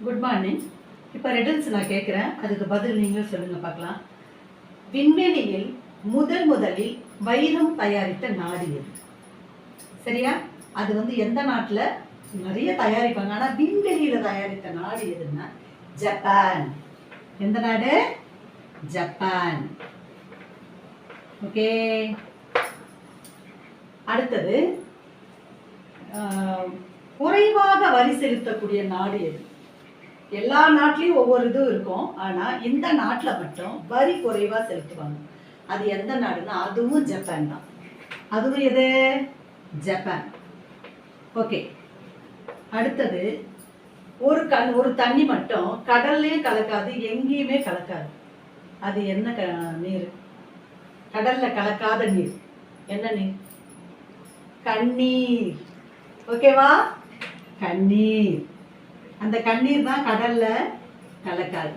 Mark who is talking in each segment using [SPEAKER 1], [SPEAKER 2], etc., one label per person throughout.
[SPEAKER 1] Good morning. இப்போ riddles நான் கேட்குறேன், அதுக்கு பதில் நீங்களும் சொல்லுங்கள் பார்க்கலாம். விண்வெளியில் முதலில் வைரம் தயாரித்த நாடு எது? சரியா? அது எந்த நாட்டில் நிறைய தயாரிப்பாங்க, ஆனால் விண்வெளியில் தயாரித்த நாடு எதுன்னா ஜப்பான். எந்த நாடு? ஜப்பான். ஓகே. அடுத்தது, குறைவாக வரி செலுத்தக்கூடிய நாடு எது? எல்லா நாட்டிலையும் ஒவ்வொரு இதுவும் இருக்கும், ஆனால் இந்த நாட்டில் மட்டும் வரி குறைவாக செலுத்துவாங்க. அது எந்த நாடுன்னா அதுவும் ஜப்பான் தான். அதுவும் எது? ஜப்பான். ஓகே. அடுத்தது, ஒரு தண்ணி மட்டும் கடல்லையும் கலக்காது, எங்கேயுமே கலக்காது. அது என்ன நீர்? கடல்ல கலக்காத நீர் என்ன நீர்? கண்ணீர். ஓகேவா? கண்ணீர். அந்த கண்ணீர் தான் கடல்ல கலக்காது.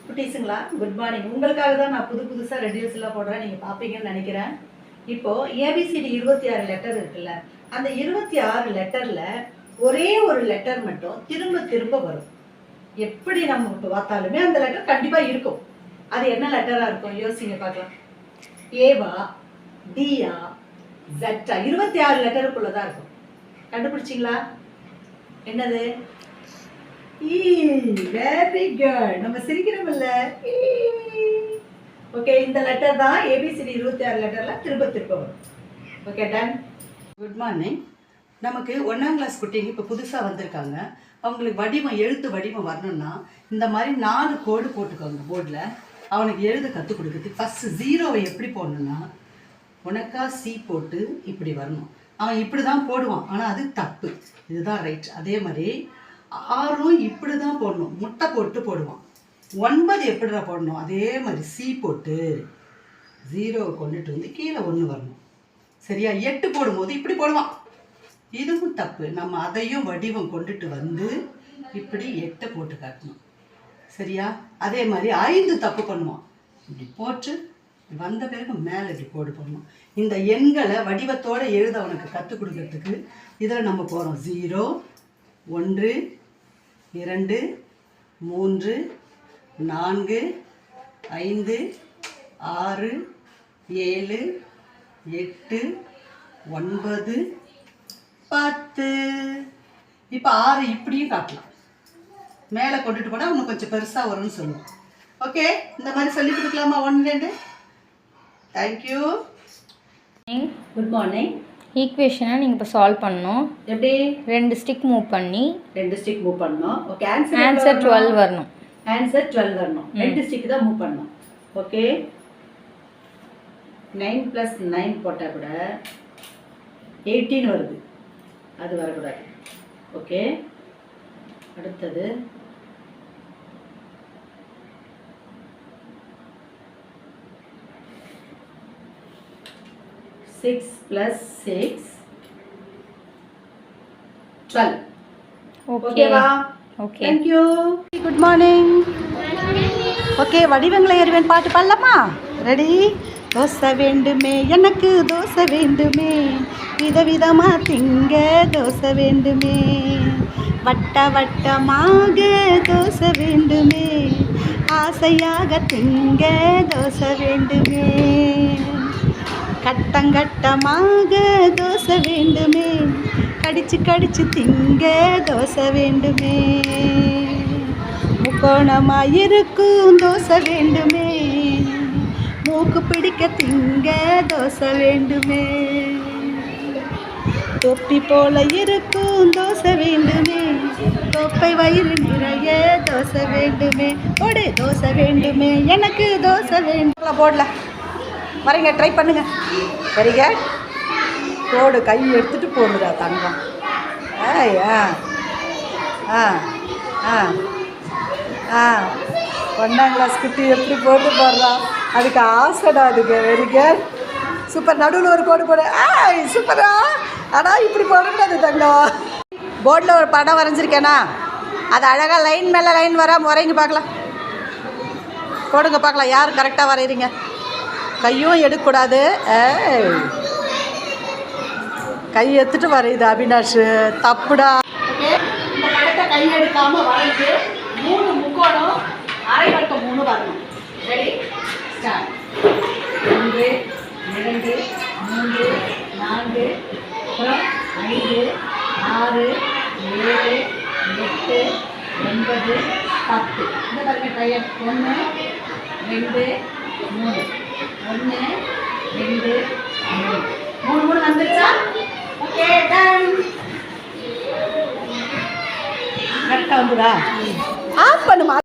[SPEAKER 1] குட்டீஸுங்களா, குட் மார்னிங். உங்களுக்காக தான் நான் புதுசாக ரெடியூஸ் எல்லாம் போடுறேன், நீங்கள் பார்ப்பீங்கன்னு நினைக்கிறேன். இப்போ ஏபிசிடி 26 லெட்டர் இருக்குல்ல, அந்த 26 லெட்டரில் ஒரே ஒரு லெட்டர் மட்டும் திரும்ப வரும். எப்படி நம்ம இப்போ பார்த்தாலுமே அந்த லெட்டர் கண்டிப்பாக இருக்கும். அது என்ன லெட்டராக இருக்கும்? யோசிங்க பார்க்கலாம். ஏவா, டியா, ஜட்டா? 26 லெட்டருக்குள்ளதான் இருக்கும். கண்டுபிடிச்சிங்களா? என்னது? Very good. நம்ம சிரிக்கிறோம்ல. ஓகே, இந்த லெட்டர் தான் ஏபிசிடி 26 லெட்டர்ல திரும்ப வரும். Okay, done. Good morning. நமக்கு 1ஆம் கிளாஸ் குட்டிங்க இப்போ புதுசாக வந்திருக்காங்க. அவங்களுக்கு எழுத்து வடிவம் வரணும்னா இந்த மாதிரி 4 கோடு போட்டுக்கோங்க போர்டில். அவனுக்கு எழுத கற்றுக் கொடுக்குறதுக்கு ஃபஸ்ட்டு 0வை எப்படி போடணும்னா உனக்கா சி போட்டு இப்படி வரணும். அவன் இப்படி தான் போடுவான், ஆனால் அது தப்பு. இதுதான் ரைட். அதே மாதிரி 6ம் இப்படி தான் போடணும், முட்டை போட்டு போடுவான். 9 எப்படிடா போடணும்? அதே மாதிரி சி போட்டு 0வை கொண்டுட்டு வந்து கீழே 1 வரணும். சரியா? 8 போடும்போது இப்படி போடுவான், இதுவும் தப்பு. நம்ம அதையும் வடிவம் கொண்டுட்டு வந்து இப்படி 8 போட்டு காட்டணும். சரியா? அதே மாதிரி 5 தப்பு பண்ணுவான். இப்படி போட்டு வந்த பிறகு மேலே இப்படி கோடு பண்ணணும். இந்த எண்களை வடிவத்தோடு எழுத அவனுக்கு கற்றுக் கொடுக்கறதுக்கு இதில் நம்ம போகிறோம். 0, 1, 2, 3, 4, 5, 6, 7, 8, 9, 10. இப்போ 6 இப்படியும் காட்டலாம். மேலே கொண்டுட்டு போனால் இன்னும் கொஞ்சம் பெருசாக வரும்னு சொல்லுவோம். ஓகே, இந்த மாதிரி சொல்லி கொடுக்கலாமா? 1, 2. தேங்க்யூ. Good morning.
[SPEAKER 2] ஈக்குவேஷனை நீங்கள் இப்போ சால்வ் பண்ணணும்.
[SPEAKER 1] எப்படி?
[SPEAKER 2] 2 ஸ்டிக் மூவ் பண்ணி
[SPEAKER 1] 2 ஸ்டிக் மூவ் பண்ணணும். ஓகே,
[SPEAKER 2] ஆன்சர் 12 வரணும்.
[SPEAKER 1] ஆன்சர் 12 வரணும். 2 ஸ்டிக் தான் மூவ் பண்ணணும். ஓகே, 9 + 9 போட்டால் கூட 18 வருது, அது வரக்கூடாது. ஓகே, அடுத்தது Six plus 6, 12. ஓகேவா?
[SPEAKER 2] Okay,
[SPEAKER 1] thank you. Good morning. Okay, வடிவங்களை அறிவேன் பாட்டு பாடலாமா? ரெடி? தோசை வேண்டுமே, எனக்கு தோசை வேண்டுமே, விதவிதமா திங்க தோசை வேண்டுமே, வட்டமாக தோசை வேண்டுமே, ஆசையாக திங்க தோசை வேண்டுமே, கட்டமாக தோசை வேண்டுமே, கடிச்சு திங்க தோசை வேண்டுமே, முக்கோணமாயிருக்கும் தோசை வேண்டுமே, மூக்கு பிடிக்க திங்க தோசை வேண்டுமே, தொப்பி போல இருக்கும் தோசை வேண்டுமே, தொப்பை வயிறு நிறைய தோசை வேண்டுமே, போடு தோசை வேண்டுமே, எனக்கு தோசை வேண்டும். போடல வரீங்க, ட்ரை பண்ணுங்க. Very good. போடு, கை எடுத்துட்டு போடுறா தங்கம். ஏய், ஆ ஆ ஆ ஆ 1ஆம் கிளாஸ் குட்டி எப்படி போட்டு போடுறா, அதுக்கு ஆசைடா அதுக்கு. Very good, super. நடுவில் ஒரு கோடு போடு. ஆய், சூப்பரா. ஆனால் இப்படி போடக்கூடாது தங்கம். போர்டில் ஒரு படம் வரைஞ்சிருக்கேனா, அது அழகாக லைன் மேலே லைன் வராமல் வரைங்க பார்க்கலாம். போடுங்க பார்க்கலாம், யார் கரெக்டாக வரைகிறீங்க. கையும் எடுக்கக்கூடாது. கை எடுத்துட்டு வரையுது அவினாஷ், தப்புடா. ஓகே. இந்த படத்தை கையெடுக்காமல் வரைஞ்சு 3 முக்கோணம் அரை வட்டம் 3 வரணும். Ready start. 1 2 3 4 அப்புறம் 5 6 7 8 9 10. இந்த பாருங்க டைம் 1 2 3 1 2 3 3 வந்துருச்சா? Okay done. கரெக்டாக வந்துடா. ஆஃப் பண்ணுமா.